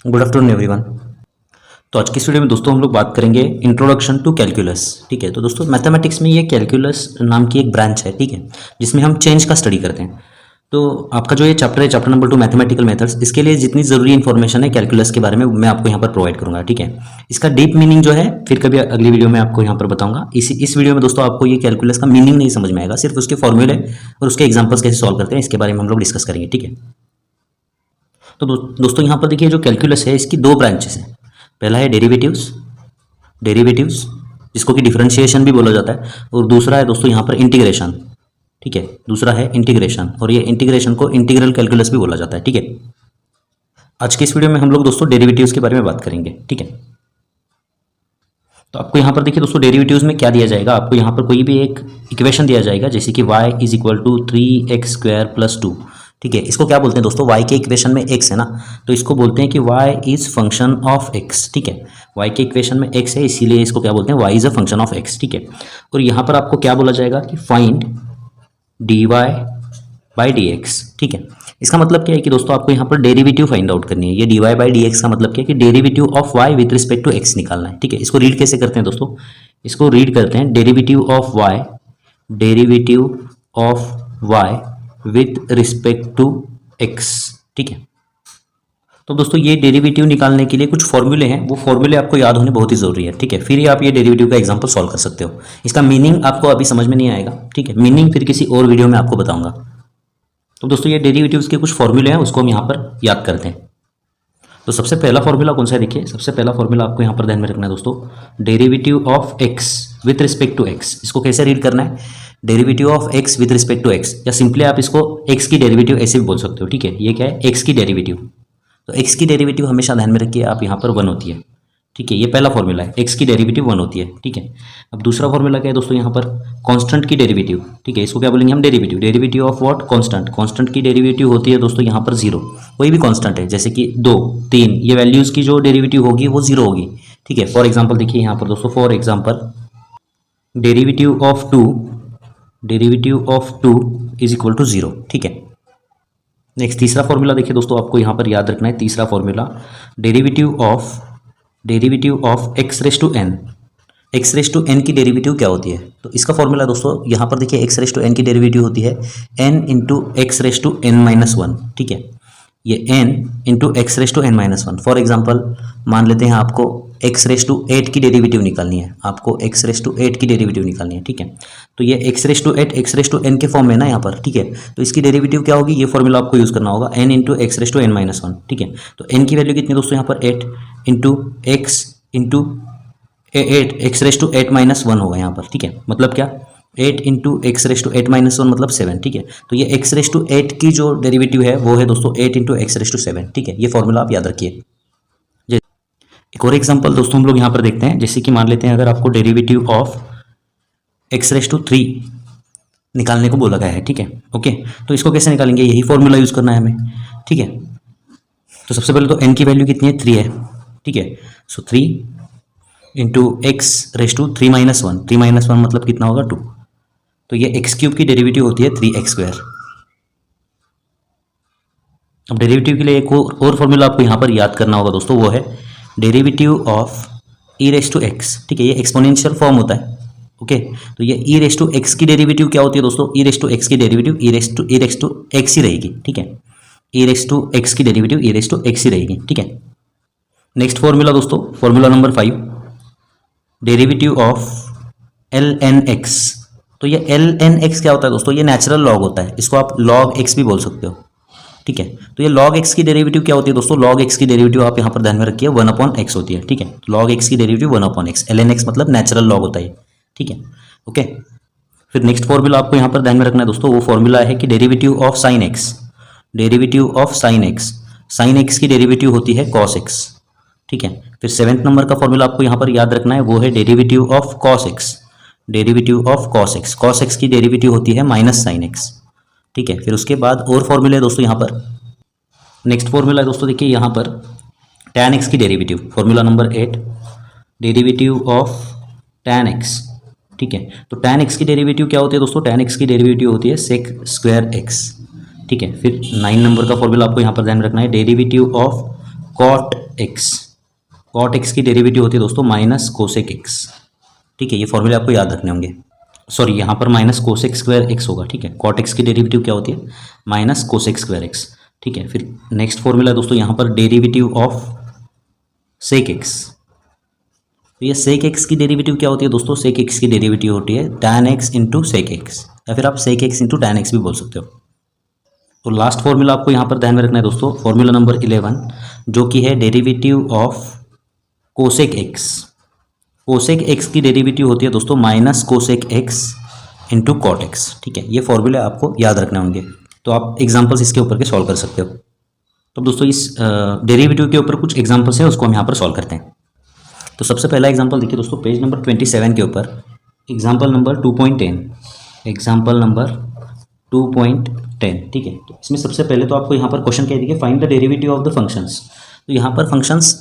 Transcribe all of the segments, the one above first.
Good afternoon everyone. तो आज की इस वीडियो में दोस्तों हम लोग बात करेंगे इंट्रोडक्शन टू कैलकुलस। ठीक है, तो दोस्तों मैथमेटिक्स में ये कैलकुलस नाम की एक ब्रांच है, ठीक है, जिसमें हम चेंज का स्टडी करते हैं। तो आपका जो ये चैप्टर है, चैप्टर नंबर 2 मैथमेटिकल मेथड्स, इसके लिए जितनी ज़रूरी इन्फॉर्मेशन है कैलकुलस के बारे में मैं आपको यहाँ पर प्रोवाइड करूँगा। ठीक है, इसका डीप मीनिंग जो है फिर कभी अगली वीडियो में आपको यहाँ पर बताऊँगा। इस वीडियो में दोस्तों आपको ये कैलकुलस का मीनिंग नहीं समझ में आएगा, सिर्फ उसके फॉर्मूले और उसके एग्जाम्पल्स कैसे सॉल्व करते हैं इसके बारे में हम लोग डिस्कस करेंगे। ठीक है, तो दोस्तों यहाँ पर देखिए जो कैलकुलस है इसकी दो ब्रांचेस हैं। पहला है डेरिवेटिव्स जिसको कि डिफरेंशिएशन भी बोला जाता है, और दूसरा है दोस्तों यहाँ पर इंटीग्रेशन। ठीक है, दूसरा है इंटीग्रेशन, और ये इंटीग्रेशन को इंटीग्रल कैलकुलस भी बोला जाता है। ठीक है, आज के इस वीडियो में हम लोग दोस्तों डेरिवेटिव्स के बारे में बात करेंगे। ठीक है, तो आपको यहाँ पर देखिए दोस्तों डेरिवेटिव्स में क्या दिया जाएगा, आपको यहाँ पर कोई भी एक इक्वेशन दिया जाएगा, जैसे कि y is equal to 3x² + 2। ठीक है, इसको क्या बोलते हैं दोस्तों, y के इक्वेशन में x है ना, तो इसको बोलते हैं कि y is function of x। ठीक है, y के इक्वेशन में x है, इसीलिए इसको क्या बोलते हैं, y is a function of x। ठीक है, और यहाँ पर आपको क्या बोला जाएगा कि फाइंड dy/dx। ठीक है, इसका मतलब क्या है कि दोस्तों आपको यहाँ पर डेरिवेटिव फाइंड आउट करनी है। ये dy/dx का मतलब क्या है कि derivative of y with respect to x निकालना है। ठीक है, इसको रीड कैसे करते हैं दोस्तों, इसको रीड करते हैं derivative of y with respect to x। ठीक है, तो दोस्तों ये डेरिवेटिव निकालने के लिए कुछ फॉर्मूले हैं, वो फॉर्मूले आपको याद होने बहुत ही ज़रूरी है। ठीक है, फिर ही आप ये डेरिवेटिव का एग्जांपल सॉल्व कर सकते हो। इसका मीनिंग आपको अभी समझ में नहीं आएगा। ठीक है, मीनिंग फिर किसी और वीडियो में आपको बताऊंगा। तो दोस्तों ये डेरिवेटिव्स के कुछ फॉर्मूले हैं, उसको हम यहाँ पर याद करते हैं। तो सबसे पहला फॉर्मूला कौन सा है, देखिए सबसे पहला फॉर्मूला आपको यहाँ पर ध्यान में रखना है दोस्तों, derivative of x with respect to x। इसको कैसे रीड करना है, derivative of x with respect to x, या सिंपली आप इसको x की डेरिवेटिव ऐसे भी बोल सकते हो। ठीक है, ये क्या है, x की डेरिवेटिव। तो x की डेरिवेटिव हमेशा ध्यान में रखिए आप, यहाँ पर 1 होती है। ठीक है, ये पहला फॉर्मूला है, x की डेरिवेटिव 1 होती है। ठीक है, अब दूसरा फॉर्मूला क्या है दोस्तों, यहाँ पर कांस्टेंट की डेरिवेटिव। ठीक है, इसको क्या बोलेंगे हम, डेरिवेटिव ऑफ व्हाट, कांस्टेंट की डेरिवेटिव होती है दोस्तों यहाँ पर 0। कोई भी कांस्टेंट है, जैसे कि 2, 3, ये वैल्यूज़ की जो डेरिवेटिव होगी वो 0 होगी। ठीक है, फॉर एग्जाम्पल देखिए यहाँ पर दोस्तों, for example derivative of 2 is equal to 0। ठीक है, नेक्स्ट तीसरा फॉर्मूला देखिए दोस्तों, आपको यहाँ पर याद रखना है तीसरा formula, derivative of x⁻n। x⁻n की डेरिवेटिव क्या होती है, तो इसका फॉर्मूला दोस्तों यहाँ पर देखिए x⁻n की डेरिवेटिव होती है n इंटू x⁻n-1। ठीक है, ये n into x⁻n-1। For example मान लेते हैं आपको x⁸ की डेरिवेटिव निकालनी है, की डेरिवेटिव निकालनी है। ठीक है, तो ये x⁸ x⁻n के फॉर्म में ना यहाँ पर। ठीक है, तो इसकी डेरिवेटिव क्या होगी, ये फॉर्मूला आपको यूज़ करना होगा, n इंटू x⁻n-1। ठीक है, तो n की वैल्यू कितनी दोस्तों यहाँ पर 8 इंटू x⁻8 होगा यहाँ पर। ठीक है, मतलब क्या, 8 इंटू x⁻8-1 मतलब 7। ठीक है, तो ये x⁸ की जो डेरिवेटिव है वो है दोस्तों 8 इंटू x⁻7। ठीक है, ये फॉर्मूला आप याद रखिए। एक और एग्जांपल दोस्तों हम लोग यहाँ पर देखते हैं, जैसे कि मान लेते हैं अगर आपको डेरिवेटिव ऑफ x⁻3 निकालने को बोला गया है। ठीक है, ओके, तो इसको कैसे निकालेंगे, यही फॉर्मूला यूज़ करना है हमें। ठीक है, तो सबसे पहले तो n की वैल्यू कितनी है, 3 है। ठीक है, सो 3 इंटू x⁻3-1 मतलब कितना होगा, 2। तो ये x³ की डेरिवेटिव होती है 3x²। अब डेरिवेटिव के लिए एक और फॉर्मूला आपको यहाँ पर याद करना होगा दोस्तों, वो है डेरिवेटिव ऑफ e⁻x। ठीक है, ये एक्सपोनेंशियल फॉर्म होता है। ओके, तो ये e⁻x की डेरिवेटिव क्या होती है दोस्तों, e⁻x की डेरिवेटिव e⁻x ही रहेगी। ठीक है, e⁻x की डेरिवेटिव e⁻x ही रहेगी। ठीक है, नेक्स्ट फॉर्मूला दोस्तों, formula number 5, derivative of ln(x). तो ये ln(x) क्या होता है दोस्तों, ये नेचुरल लॉग होता है, इसको आप log x भी बोल सकते हो। ठीक है, तो ये log x की डेरिवेटिव क्या होती है दोस्तों, log x की डेरिवेटिव आप यहाँ पर ध्यान में रखिए 1/x होती है। ठीक है, log x की डेरिवेटिव 1/x, ln(x) मतलब नेचुरल लॉग होता है। ठीक है, ओके, फिर नेक्स्ट फॉर्मूला आपको यहाँ पर ध्यान में रखना है दोस्तों, वो फॉर्मूला है कि डेरिवेटिव ऑफ sin x की डेरिवेटिव होती है cos x। ठीक है, फिर 7th नंबर का फॉर्मूला आपको यहाँ पर याद रखना है, वो है डेरिवेटिव ऑफ cos x की डेरिवेटिव होती है -sin x। ठीक है, फिर उसके बाद और फॉर्मूला है दोस्तों यहाँ पर, नेक्स्ट फॉर्मूला है दोस्तों देखिए यहाँ पर tan x की derivative, formula number 8, derivative of tan x। ठीक है, तो tan x की डेरिवेटिव क्या होती है दोस्तों, tan x की डेरिवेटिव होती है sec²x। ठीक है, फिर 9 नंबर का फॉर्मूला आपको यहाँ पर ध्यान रखना है, derivative of cot x, cot x की डेरिवेटिव होती है दोस्तों माइनस कोसेक एक्स, ठीक है। ये फॉर्मूले आपको याद रखने होंगे। सॉरी, यहाँ पर माइनस कोसेक स्क्वायर एक्स होगा, ठीक है। कॉट एक्स की डेरिवेटिव क्या होती है, माइनस कोसेक स्क्वायर एक्स, ठीक है। फिर नेक्स्ट फॉर्मूला दोस्तों यहाँ पर डेरिवेटिव ऑफ सेक एक्स। तो ये सेक एक्स की डेरिवेटिव क्या होती है दोस्तों, सेक एक्स की डेरिवेटिव होती है tan x into sec x, या फिर आप sec x into tan x भी बोल सकते हो। तो लास्ट फॉर्मूला आपको यहाँ पर ध्यान में रखना है दोस्तों, फॉर्मूला नंबर 11, जो कि है derivative of cosec x. Cosec x की डेरिवेटिव होती है दोस्तों minus cosec x into cot x, ठीक है। ये फॉर्मूले आपको याद रखने होंगे, तो आप एग्जाम्पल्स इसके ऊपर के सॉल्व कर सकते हो। तो दोस्तों इस डेरिवेटिव के ऊपर कुछ एग्जाम्पल्स हैं, उसको हम यहाँ पर सॉल्व करते हैं। तो सबसे पहला एग्जाम्पल देखिए दोस्तों, पेज नंबर 27 के ऊपर एग्जाम्पल नंबर 2.10, एग्जाम्पल नंबर 2.10, ठीक है। तो इसमें सबसे पहले तो आपको यहाँ पर क्वेश्चन क्या देखिए, find the derivative of the functions. तो यहाँ पर functions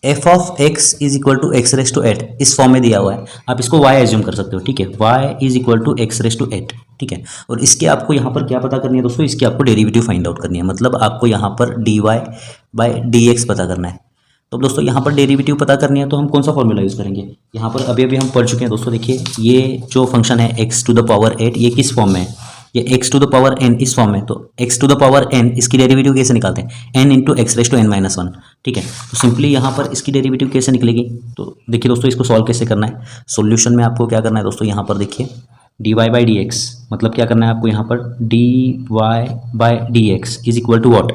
f of x is equal to x raise to 8 इस फॉर्म में दिया हुआ है, आप इसको वाई एज्यूम कर सकते हो, ठीक है। Y is equal to x raise to 8, ठीक है। और इसके आपको यहाँ पर क्या पता करनी है दोस्तों, इसकी आपको डेरिवेटिव फाइंड आउट करनी है, मतलब आपको यहाँ पर d y by d x पता करना है। तो दोस्तों यहाँ पर डेरिवेटिव पता करनी है तो हम कौन सा फॉर्मूला यूज़ करेंगे, यहाँ पर अभी हम पढ़ चुके हैं दोस्तों। देखिए ये जो फंक्शन है एक्स टू द पावर 8, ये किस फॉर्म में है, ये x to the power n इस फॉर्म में। तो x to the power n, इसकी डेरिवेटिव कैसे निकालते हैं, n into x raise to n minus 1, ठीक है। तो सिंपली यहाँ पर इसकी डेरिवेटिव कैसे निकलेगी, तो देखिए दोस्तों इसको सॉल्व कैसे करना है। सॉल्यूशन में आपको क्या करना है दोस्तों, यहाँ पर देखिए d y by d x, मतलब क्या करना है आपको यहाँ पर d y by d x is equal to what,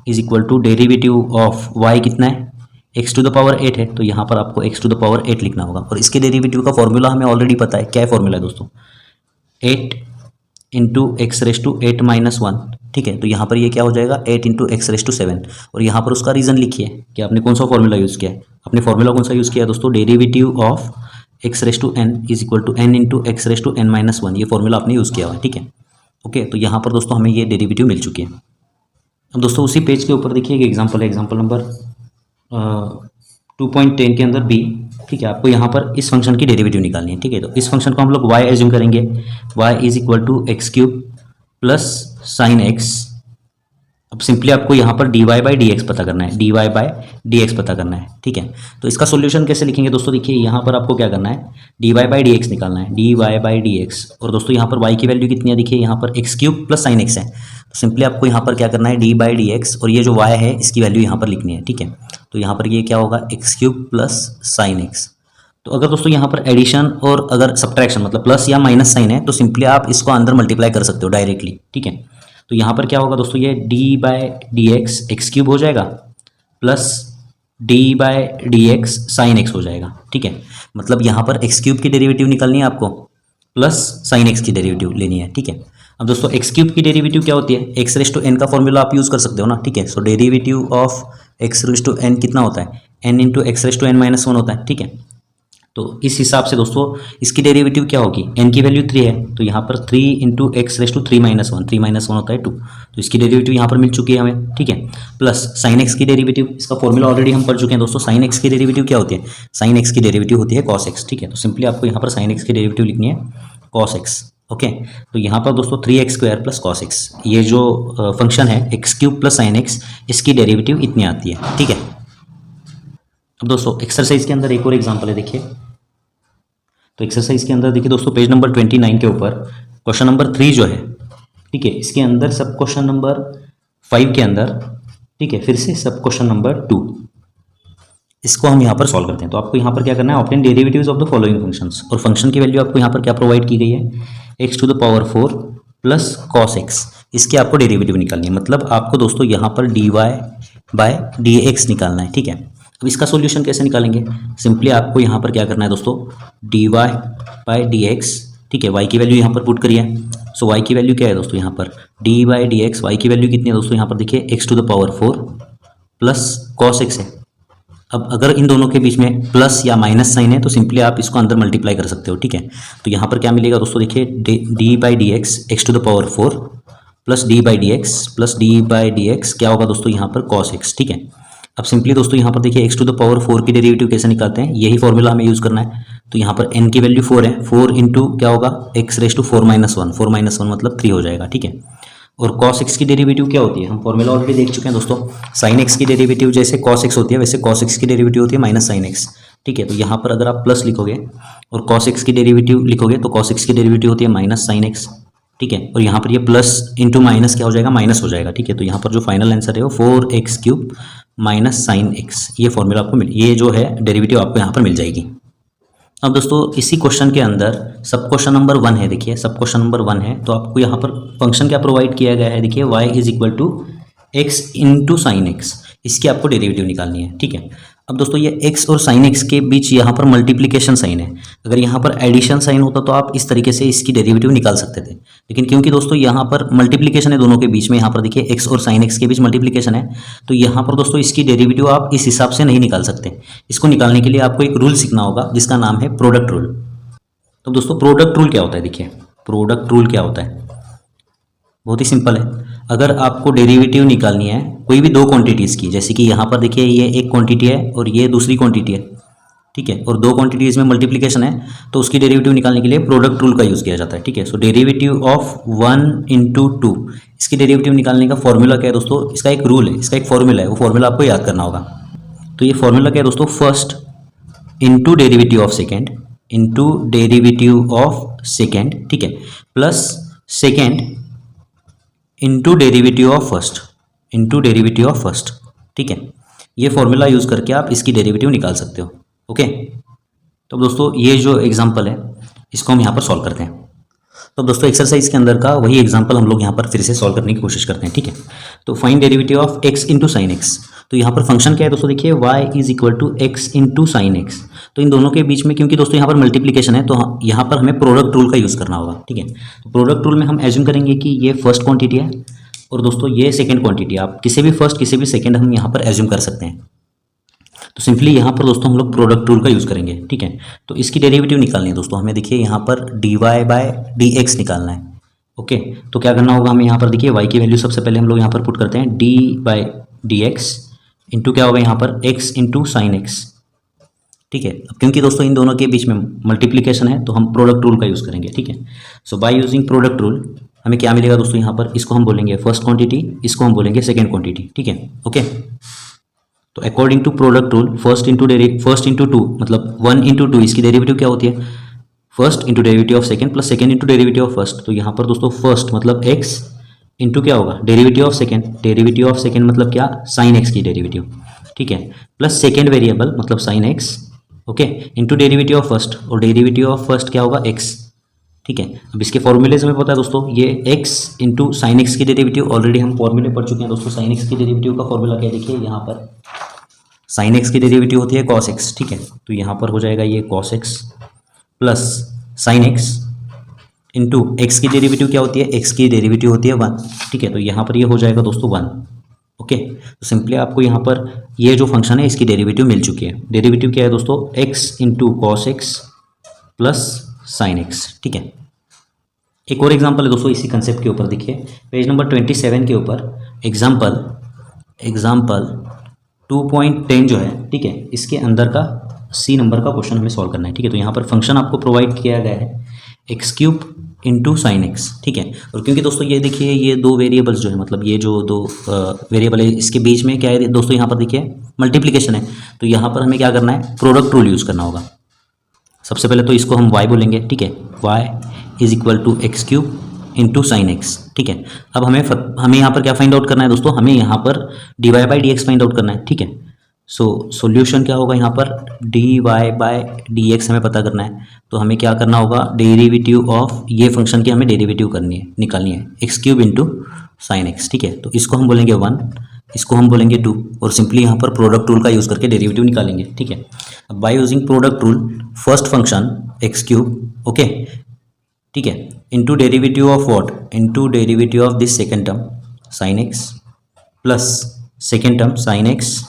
is equal to derivative of y कितना है, एक्स टू द पावर 8 है, तो यहाँ पर आपको एक्स टू द पावर 8 लिखना होगा। और इसके डेरिवेटिव का फॉर्मूला हमें ऑलरेडी पता है, क्या है फॉर्मूला है दोस्तों, 8 into x raise to 8 minus 1, ठीक है। तो यहाँ पर ये क्या हो जाएगा, 8 इंटू एक्स रेस टू 7, और यहाँ पर उसका रीज़न लिखिए कि आपने कौन सा फॉर्मूला यूज़ किया है। आपने फॉर्मूला कौन सा यूज़ किया है दोस्तों, derivative of x raise to n is equal to n into x raise to n minus 1, ये फॉर्मूला आपने यूज़ किया हुआ है, ठीक है। ओके, तो यहाँ पर दोस्तों हमें ये डेरिवेटिव मिल चुकी है। अब दोस्तों उसी पेज के ऊपर देखिए एक एग्जाम्पल है, एग्जाम्पल नंबर 2.10 के अंदर बी, ठीक है। आपको यहाँ पर इस फंक्शन की डेरिवेटिव निकालनी है, ठीक है। तो इस फंक्शन को हम लोग y एज्यूम करेंगे, y is equal to x cube plus sine x. अब सिंपली आपको यहाँ पर d y by d x पता करना है, d y by d x पता करना है, ठीक है। तो इसका सोल्यूशन कैसे लिखेंगे दोस्तों, देखिए यहाँ पर आपको क्या करना है, d y by d x निकालना है, d y by d x. और दोस्तों यहाँ पर y की वैल्यू कितनी है, देखिए यहाँ पर x cube plus sine x है, तो सिंपली आपको यहाँ पर क्या करना है, डी बाई डी एक्स, और ये जो y है इसकी वैल्यू यहाँ पर लिखनी है, ठीक है। तो यहाँ पर ये क्या होगा, x cube plus sine x. तो अगर दोस्तों यहाँ पर एडिशन और अगर सब्ट्रैक्शन मतलब प्लस या माइनस साइन है, तो सिंपली आप इसको अंदर मल्टीप्लाई कर सकते हो डायरेक्टली, ठीक है। तो यहाँ पर क्या होगा दोस्तों, ये D by d x x cube हो जाएगा plus d by d x sine x हो जाएगा, ठीक है। मतलब यहाँ पर एक्स क्यूब की डेरिवेटिव निकालनी है आपको प्लस साइन एक्स की डेरिवेटिव लेनी है, ठीक है। अब दोस्तों एक्स क्यूब की डेरिवेटिव क्या होती है, एक्स रेस टू एन का फॉर्मूला आप यूज़ कर सकते हो ना, ठीक है। So derivative of x raise to n कितना होता है, n into x raise to n minus 1 होता है, ठीक है। तो इस हिसाब से दोस्तों इसकी डेरिवेटिव क्या होगी, n की वैल्यू 3 है, तो यहाँ पर 3 into x raise to 3 minus 1, 3 minus 1 होता है 2, तो इसकी डेरिवेटिव यहाँ पर मिल चुकी है हमें, ठीक है। प्लस साइन एक्स की डेरिवेटिव, इसका फॉर्मूला ऑलरेडी हम पढ़ चुके हैं दोस्तों। साइन एक्स की डेरिवेटिव क्या होती है, साइन एक्स की डेरिवेटिव होती है कॉस एक्स, ठीक है। तो सिंपली आपको यहाँ पर साइन एक्स की डेरिवेटिव लिखनी है कॉस एक्स, ओके। तो यहाँ पर दोस्तों 3x square plus cos x, ये जो फंक्शन है x cube plus sine x, इसकी डेरिवेटिव इतनी आती है, ठीक है। अब दोस्तों एक्सरसाइज के अंदर एक और एग्जाम्पल है, देखिए। तो एक्सरसाइज के अंदर देखिए दोस्तों पेज नंबर 29 के ऊपर क्वेश्चन नंबर 3 जो है, ठीक है, इसके अंदर सब क्वेश्चन नंबर 5 के अंदर, ठीक है, फिर से सब क्वेश्चन नंबर 2, इसको हम यहाँ पर सॉल्व करते हैं। तो आपको यहाँ पर क्या करना है, obtain derivatives of the following functions, और फंक्शन की वैल्यू आपको यहाँ पर क्या प्रोवाइड की गई है, x to the power 4 plus cos x, इसकी आपको डेरिवेटिव निकालनी है। मतलब आपको दोस्तों यहाँ पर d y by d x निकालना है, ठीक है। अब इसका सॉल्यूशन कैसे निकालेंगे, सिंपली आपको यहाँ पर क्या करना है दोस्तों, d y by d x, ठीक है, वाई की वैल्यू यहाँ पर पुट करिए। सो वाई की वैल्यू क्या है दोस्तों, यहाँ पर d by d x, y की वैल्यू कितनी है दोस्तों, यहाँ पर देखिए x to the power 4 plus cos x है। अब अगर इन दोनों के बीच में प्लस या माइनस साइन है तो सिंपली आप इसको अंदर मल्टीप्लाई कर सकते हो, ठीक है। तो यहाँ पर क्या मिलेगा दोस्तों, देखिए d by d x x to the power 4 plus d by d x plus d by d x क्या होगा दोस्तों, यहाँ पर कॉस एक्स, ठीक है। अब सिंपली दोस्तों यहाँ पर देखिए एक्स टू द पावर 4 की डेरिवेटिव कैसे निकालते हैं, यही फॉर्मूला हमें यूज़ करना है। तो यहाँ पर n की वैल्यू 4 है, 4 इंटू क्या होगा, x raise to 4 minus 1, 4 minus 1 मतलब 3 हो जाएगा, ठीक है। और cos x की डेरिवेटिव क्या होती है, हम फॉर्मूला ऑलरेडी देख चुके हैं दोस्तों। sin x की डेरिवेटिव जैसे cos x होती है वैसे cos x की डेरिवेटिव होती है माइनस sin x, ठीक है। तो यहाँ पर अगर आप प्लस लिखोगे और cos x की डेरिवेटिव लिखोगे तो cos x की डेरिवेटिव होती है माइनस sin x, ठीक है। और यहाँ पर ये प्लस इंटू माइनस क्या हो जाएगा, माइनस हो जाएगा, ठीक है। तो यहाँ पर जो फाइनल आंसर है वो 4x³ माइनस sin x, ये फॉर्मूला आपको ये जो है डेरिवेटिव आपको यहाँ पर मिल जाएगी। अब दोस्तों इसी क्वेश्चन के अंदर सब क्वेश्चन नंबर 1 है, देखिए सब क्वेश्चन नंबर 1 है, तो आपको यहाँ पर फंक्शन क्या प्रोवाइड किया गया है, देखिए y is equal to x into sine x, इसकी आपको डेरिवेटिव निकालनी है, ठीक है। अब दोस्तों ये x और साइन x के बीच यहाँ पर मल्टीप्लिकेशन साइन है, अगर यहाँ पर एडिशन साइन होता तो आप इस तरीके से इसकी डेरिवेटिव निकाल सकते थे, लेकिन क्योंकि दोस्तों यहाँ पर मल्टीप्लिकेशन है दोनों के बीच में, यहाँ पर देखिए x और साइन x के बीच मल्टीप्लिकेशन है, तो यहाँ पर दोस्तों इसकी डेरिवेटिव आप इस हिसाब से नहीं निकाल सकते। इसको निकालने के लिए आपको एक रूल सीखना होगा जिसका नाम है प्रोडक्ट रूल। तो दोस्तों प्रोडक्ट रूल क्या होता है, देखिए प्रोडक्ट रूल क्या होता है, बहुत ही सिंपल है। अगर आपको डेरिवेटिव निकालनी है कोई भी दो क्वांटिटीज़ की, जैसे कि यहाँ पर देखिए ये एक क्वांटिटी है और ये दूसरी क्वांटिटी है, ठीक है, और दो क्वांटिटीज़ में मल्टीप्लिकेशन है, तो उसकी डेरिवेटिव निकालने के लिए प्रोडक्ट रूल का यूज़ किया जाता है, ठीक है। सो डेरिवेटिव ऑफ 1 इंटू 2, इसकी डेरिवेटिव निकालने का फॉर्मूला क्या है दोस्तों, इसका एक रूल है, इसका एक फॉर्मूला है, वो फॉर्मूला आपको याद करना होगा। तो ये फॉर्मूला क्या है दोस्तों, first into derivative of second into derivative of second, ठीक है, plus second into derivative of first into derivative of first, ठीक है। ये फॉर्मूला यूज़ करके आप इसकी डेरिवेटिव निकाल सकते हो, ओके। तो दोस्तों ये जो एग्जांपल है इसको हम यहाँ पर सॉल्व करते हैं। तो दोस्तों एक्सरसाइज के अंदर का वही एग्जांपल हम लोग यहाँ पर फिर से सॉल्व करने की कोशिश करते हैं, ठीक है। तो find derivative of x into sine x, तो यहाँ पर फंक्शन क्या है दोस्तों, देखिए y is equal to x into sine x. तो इन दोनों के बीच में क्योंकि दोस्तों यहाँ पर मल्टीप्लिकेशन है तो यहाँ पर हमें प्रोडक्ट रूल का यूज़ करना होगा, ठीक है। तो प्रोडक्ट रूल में हम एज्यूम करेंगे कि ये फर्स्ट क्वांटिटी है और दोस्तों ये सेकेंड क्वांटिटी, आप किसी भी फर्स्ट किसी भी सेकेंड हम यहाँ पर एज्यूम कर सकते हैं। तो सिंपली यहाँ पर दोस्तों हम लोग प्रोडक्ट रूल का यूज़ करेंगे, ठीक है। तो इसकी डेरिवेटिव निकालनी है दोस्तों हमें, देखिए यहाँ पर dy बाय dx निकालना है, ओके। तो क्या करना होगा हमें, यहाँ पर देखिए y की वैल्यू सबसे पहले हम लोग यहाँ पर पुट करते हैं dy बाय dx इंटू क्या होगा यहाँ पर x इंटू साइन एक्स, ठीक है। अब क्योंकि दोस्तों इन दोनों के बीच में मल्टीप्लिकेशन है तो हम प्रोडक्ट रूल का यूज़ करेंगे, ठीक है। सो बाय यूजिंग प्रोडक्ट रूल हमें क्या मिलेगा दोस्तों, यहाँ पर इसको हम बोलेंगे फर्स्ट क्वांटिटी, इसको हम बोलेंगे सेकेंड क्वांटिटी, ठीक है, ओके। तो according to product rule first into two मतलब 1 इंटू 2, इसकी डेरिवेटिव क्या होती है, first into derivative of second plus second into derivative of first. तो यहाँ पर दोस्तों फर्स्ट मतलब x इंटू क्या होगा, डेरिवेटिव ऑफ सेकेंड मतलब क्या, साइन एक्स की डेरिवेटिव, ठीक है, प्लस सेकेंड वेरिएबल मतलब sine x, okay, into derivative of first, और डेरिवेटिव ऑफ फर्स्ट क्या होगा, x, ठीक है। अब इसके फॉर्मूले से हमें पता है दोस्तों ये x इंटू साइन एक्स की डेरिवेटिव ऑलरेडी हम फॉर्मूले पढ़ चुके हैं दोस्तों। साइन एक्स की डेरिवेटिव का फॉर्मूला क्या है, देखिए यहाँ पर साइन एक्स की डेरिवेटिव होती है cos x, ठीक है। तो यहाँ पर हो जाएगा ये cos x plus sine x into x की डेरिवेटिव क्या होती है, x की डेरिवेटिव होती है 1, ठीक है। तो यहाँ पर ये हो जाएगा दोस्तों 1, ओके। तो सिंपली आपको यहाँ पर ये जो फंक्शन है इसकी डेरिवेटिव मिल चुकी है। डेरिवेटिव क्या है दोस्तों, x into cos x plus sine x, ठीक है। एक और एग्जांपल है दोस्तों इसी कंसेप्ट के ऊपर, देखिए पेज नंबर 27 के ऊपर एग्जाम्पल 2.10 जो है, ठीक है, इसके अंदर का सी नंबर का क्वेश्चन हमें सॉल्व करना है, ठीक है। तो यहाँ पर फंक्शन आपको प्रोवाइड किया गया है x³ इंटू साइन एक्स, ठीक है। और क्योंकि दोस्तों ये देखिए ये दो वेरिएबल्स जो है मतलब ये जो दो वेरिएबल है इसके बीच में क्या है दोस्तों, यहाँ पर देखिए मल्टीप्लिकेशन है, तो यहाँ पर हमें क्या करना है, प्रोडक्ट रूल यूज़ करना होगा। सबसे पहले तो इसको हम y बोलेंगे, ठीक है, y is equal to x³ into sine x, ठीक है। अब हमें यहाँ पर क्या फाइंड आउट करना है दोस्तों, हमें यहाँ पर dy by dx find out करना है, ठीक है। सो सॉल्यूशन क्या होगा, यहाँ पर dy बाई dx हमें पता करना है, तो हमें क्या करना होगा, डेरिवेटिव ऑफ ये फंक्शन की हमें डेरिवेटिव निकालनी है x³ इंटू साइन एक्स, ठीक है। तो इसको हम बोलेंगे 1, इसको हम बोलेंगे 2, और सिंपली यहाँ पर प्रोडक्ट रूल का यूज़ करके डेरिवेटिव निकालेंगे, ठीक है। अब by using product rule first function x³, okay, ठीक है, into derivative of what, into derivative of this second term sine x plus second term sine x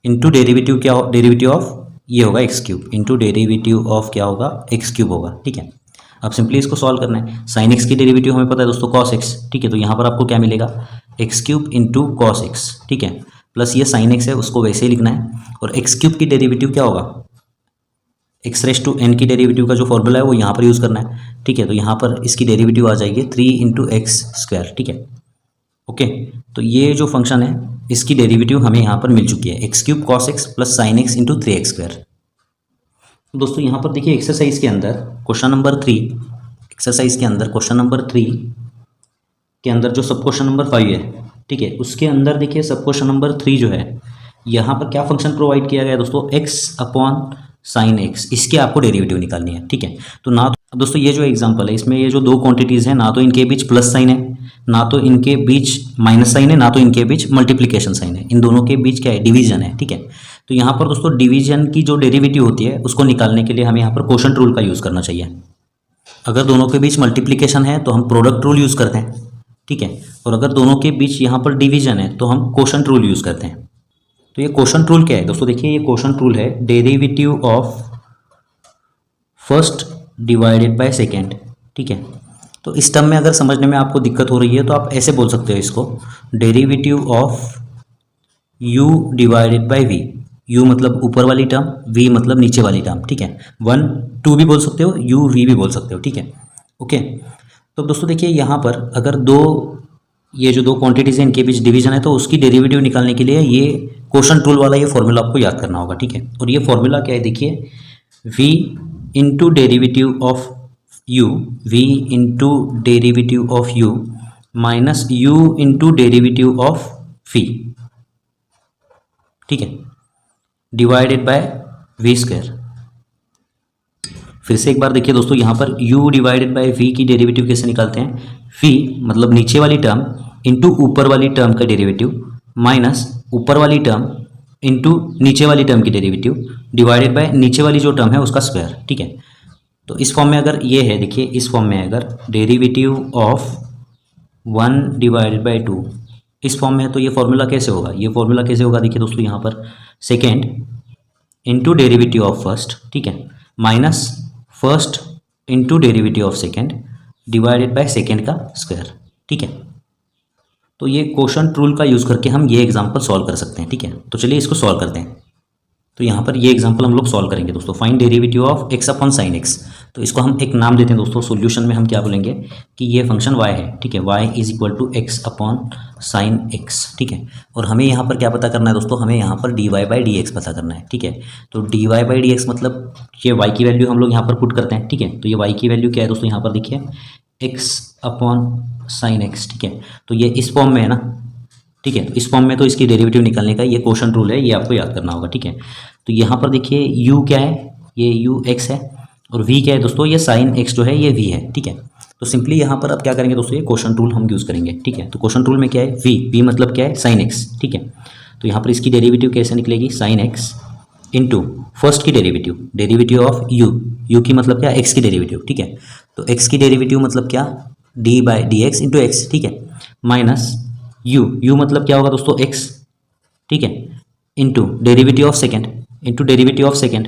into derivative क्या हो, डेरिवेटिव ऑफ ये होगा x³ इंटू डेरिवेटिव ऑफ क्या होगा, x³ होगा, ठीक है। अब सिंपली इसको सॉल्व करना है। साइन एक्स की डेरिवेटिव हमें पता है दोस्तों cos x, ठीक है। तो यहाँ पर आपको क्या मिलेगा, x³ इंटू cos x, ठीक है, प्लस ये साइन एक्स है उसको वैसे ही लिखना है, और x³ की डेरिवेटिव क्या होगा, x⁻n की डेरिवेटिव का जो फॉर्मूला है वो यहाँ पर यूज़ करना है, ठीक है। तो यहाँ पर इसकी डेरिवेटिव आ जाएगी 3 इंटू x², ठीक है। ओके, तो ये जो फंक्शन है इसकी डेरिवेटिव हमें यहाँ पर मिल चुकी है, x cube cos x plus sine x into 3x²। दोस्तों यहाँ पर देखिए एक्सरसाइज के अंदर क्वेश्चन नंबर 3, एक्सरसाइज के अंदर क्वेश्चन नंबर 3 के अंदर जो सब क्वेश्चन नंबर 5 है, ठीक है, उसके अंदर देखिए सब क्वेश्चन नंबर 3 जो है यहाँ पर क्या फंक्शन प्रोवाइड किया गया है दोस्तों, एक्स अपॉन साइन एक्स, इसके आपको डेरिवेटिव निकालनी है। ठीक है, तो ना तो दोस्तों ये जो एग्जांपल है इसमें ये जो दो क्वांटिटीज़ हैं ना तो इनके बीच प्लस साइन है, ना तो इनके बीच माइनस साइन है, ना तो इनके बीच मल्टीप्लिकेशन साइन है, इन दोनों के बीच क्या है, डिवीजन है। ठीक है, तो यहाँ पर दोस्तों डिवीजन की जो डेरिवेटिव होती है उसको निकालने के लिए हमें यहाँ पर कोशेंट रूल का यूज़ करना चाहिए। अगर दोनों के बीच मल्टीप्लिकेशन है तो हम प्रोडक्ट रूल यूज़ करते हैं। ठीक है, और अगर दोनों के बीच यहाँ पर डिवीजन है तो हम कोशेंट रूल यूज़ करते हैं। तो ये कोशेंट रूल क्या है दोस्तों, देखिए ये कोशेंट रूल है derivative of first divided by second. ठीक है, तो इस टर्म में अगर समझने में आपको दिक्कत हो रही है तो आप ऐसे बोल सकते हो इसको, derivative of u divided by v। u मतलब ऊपर वाली टर्म, v मतलब नीचे वाली टर्म। ठीक है, 1 2 भी बोल सकते हो, u v भी बोल सकते हो। ठीक है, ओके। तो दोस्तों देखिए यहाँ पर अगर ये जो दो क्वांटिटीज़ हैं इनके बीच डिवीजन है तो उसकी डेरिवेटिव निकालने के लिए ये कोशेंट रूल वाला ये फॉर्मूला आपको याद करना होगा। ठीक है, और ये फॉर्मूला क्या है देखिए, v into derivative of u, v into derivative of u minus u into derivative of v। ठीक है, डिवाइडेड बाय v²। फिर से एक बार देखिए दोस्तों यहाँ पर u डिवाइडेड बाय v की डेरिवेटिव कैसे निकालते हैं, v मतलब नीचे वाली टर्म इंटू ऊपर वाली टर्म का डेरिवेटिव माइनस ऊपर वाली टर्म इंटू नीचे वाली टर्म की डेरिवेटिव डिवाइडेड बाय नीचे वाली जो टर्म है उसका स्क्वायर। ठीक है, तो इस फॉर्म में अगर ये है, देखिए इस फॉर्म में अगर डेरिवेटिव ऑफ 1 डिवाइडेड बाय 2 इस फॉर्म में है तो ये फॉर्मूला कैसे होगा, ये फॉर्मूला कैसे होगा देखिए दोस्तों यहाँ पर second into derivative of first, ठीक है, minus first into derivative of second divided by second का स्क्वायर। ठीक है, तो ये कोशेंट रूल का यूज़ करके हम ये एग्जांपल सॉल्व कर सकते हैं। ठीक है, तो चलिए इसको सॉल्व करते हैं। तो यहाँ पर ये एग्जांपल हम लोग सॉल्व करेंगे दोस्तों, find derivative of x upon sine x. तो इसको हम एक नाम देते हैं दोस्तों, सॉल्यूशन में हम क्या बोलेंगे कि ये फंक्शन y है। ठीक है, y is equal to x upon sine x. ठीक है, और हमें यहाँ पर क्या पता करना है दोस्तों, हमें यहाँ पर dy बाई डी एक्स पता करना है। ठीक है, तो dy बाई डी एक्स मतलब ये y की वैल्यू हम लोग यहाँ पर पुट करते हैं। ठीक है, तो ये y की वैल्यू क्या है दोस्तों, यहाँ पर देखिए x अपॉन साइन एक्स। ठीक है, तो ये इस फॉर्म में है ना। ठीक है, तो इस फॉर्म में तो इसकी डेरिवेटिव निकालने का ये कोशेंट रूल है, ये आपको याद करना होगा। ठीक है, तो यहाँ पर देखिए u क्या है, ये u x है, और v क्या है दोस्तों, ये साइन x जो है ये v है। ठीक है, तो सिंपली यहाँ पर अब क्या करेंगे दोस्तों, ये कोशेंट रूल हम यूज़ करेंगे। ठीक है, तो कोशेंट रूल में क्या है, v मतलब क्या है, साइन x। ठीक है, तो यहाँ पर इसकी डेरिवेटिव कैसे निकलेगी, साइन x इंटू फर्स्ट की डेरिवेटिव ऑफ u की मतलब क्या, x की डेरिवेटिव। ठीक है, तो x की डेरिवेटिव मतलब क्या, d by d x into x. ठीक है, माइनस u मतलब क्या होगा दोस्तों, x। ठीक है, into derivative of second into derivative of second,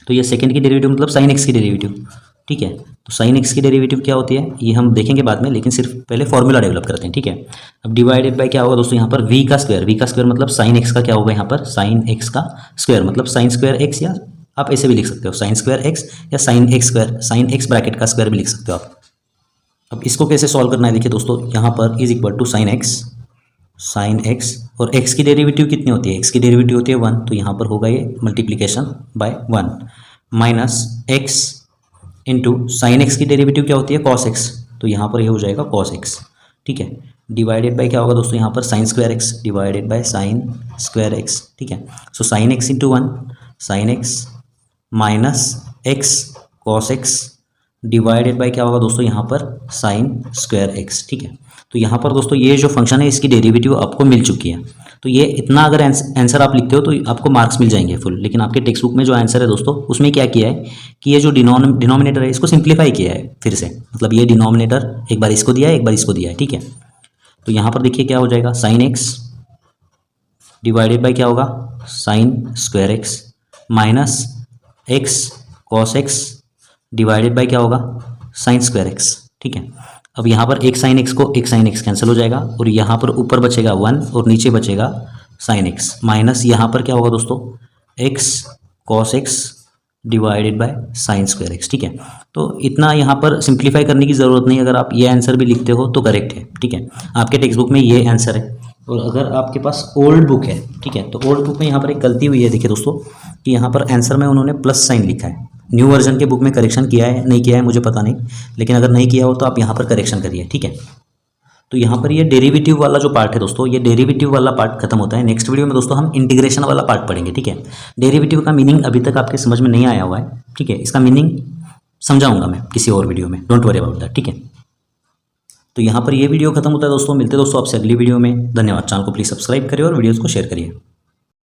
तो ये सेकेंड की डेरिवेटिव मतलब साइन एक्स की डेरिवेटिव। ठीक है, तो साइन एक्स की डेरिवेटिव क्या होती है ये हम देखेंगे बाद में, लेकिन सिर्फ पहले फॉर्मूला डेवलप करते हैं। ठीक है, अब डिवाइडेड बाय क्या होगा दोस्तों, यहाँ पर v का स्क्वायर मतलब साइन एक्स का क्या होगा, यहाँ पर साइन एक्स का स्क्वायर मतलब साइन स्क्वायर एक्स, या आप ऐसे भी लिख सकते हो साइन स्क्वायर एक्स या sine x square, sine x bracket का स्क्वायर भी लिख सकते हो आप। अब इसको कैसे सॉल्व करना है देखिए दोस्तों, यहाँ पर is equal to sine x और x की डेरिवेटिव कितनी होती है, x की डेरिवेटिव होती है 1, तो यहाँ पर होगा ये multiplication bye 1 minus x into sine x की डेरिवेटिव क्या होती है, कॉस एक्स, तो यहाँ पर ये हो जाएगा कॉस एक्स। ठीक है, डिवाइडेड बाय क्या होगा दोस्तों, यहाँ पर sine square x divided by sine square x. ठीक है, so sine x into 1 sine x minus x cos x divided by क्या होगा दोस्तों, यहाँ पर साइन स्क्वायर एक्स। ठीक है, तो यहाँ पर दोस्तों ये जो फंक्शन है इसकी डेरिवेटिव आपको मिल चुकी है। तो ये इतना अगर आंसर आप लिखते हो तो आपको मार्क्स मिल जाएंगे फुल, लेकिन आपके टेक्स्ट बुक में जो आंसर है दोस्तों उसमें क्या किया है कि ये जो डिनोमिनेटर है इसको सिंप्लीफाई किया है फिर से, मतलब ये डिनोमिनेटर एक बार इसको दिया है एक बार इसको दिया है। ठीक है, तो यहाँ पर देखिए क्या हो जाएगा, साइन एक्स डिवाइडेड बाई क्या होगा, sine square x minus x cos x divided by क्या होगा, साइन स्क्वायर एक्स। ठीक है, अब यहाँ पर एक साइन एक्स कैंसिल हो जाएगा और यहाँ पर ऊपर बचेगा 1 और नीचे बचेगा साइन एक्स माइनस यहाँ पर क्या होगा दोस्तों, x cos x divided by sine square x, ठीक है। तो इतना यहाँ पर सिंप्लीफाई करने की ज़रूरत नहीं, अगर आप ये आंसर भी लिखते हो तो करेक्ट है, ठीक है। आपके टेक्स्ट बुक में ये आंसर है, और अगर आपके पास ओल्ड बुक है, ठीक है, तो ओल्ड बुक में यहाँ पर एक गलती हुई है, देखिए दोस्तों, कि यहाँ पर आंसर में उन्होंने प्लस साइन लिखा है। न्यू वर्जन के बुक में करेक्शन किया है नहीं किया है मुझे पता नहीं, लेकिन अगर नहीं किया हो तो आप यहाँ पर करेक्शन करिए, ठीक है। तो यहाँ पर ये डेरिवेटिव वाला जो पार्ट है दोस्तों, ये डेरिवेटिव वाला पार्ट खत्म होता है। नेक्स्ट वीडियो में दोस्तों हम इंटीग्रेशन वाला पार्ट पढ़ेंगे, ठीक है। डेरिवेटिव का मीनिंग अभी तक आपके समझ में नहीं आया हुआ है, ठीक है, इसका मीनिंग समझाऊंगा मैं किसी और वीडियो में, डोंट वरी अबाउट दैट, ठीक है। तो यहाँ पर ये वीडियो खत्म होता है दोस्तों, मिलते हैं दोस्तों आपसे अगली वीडियो में। धन्यवाद। चैनल को प्लीज़ सब्सक्राइब करिए और वीडियोज़ को शेयर करिए।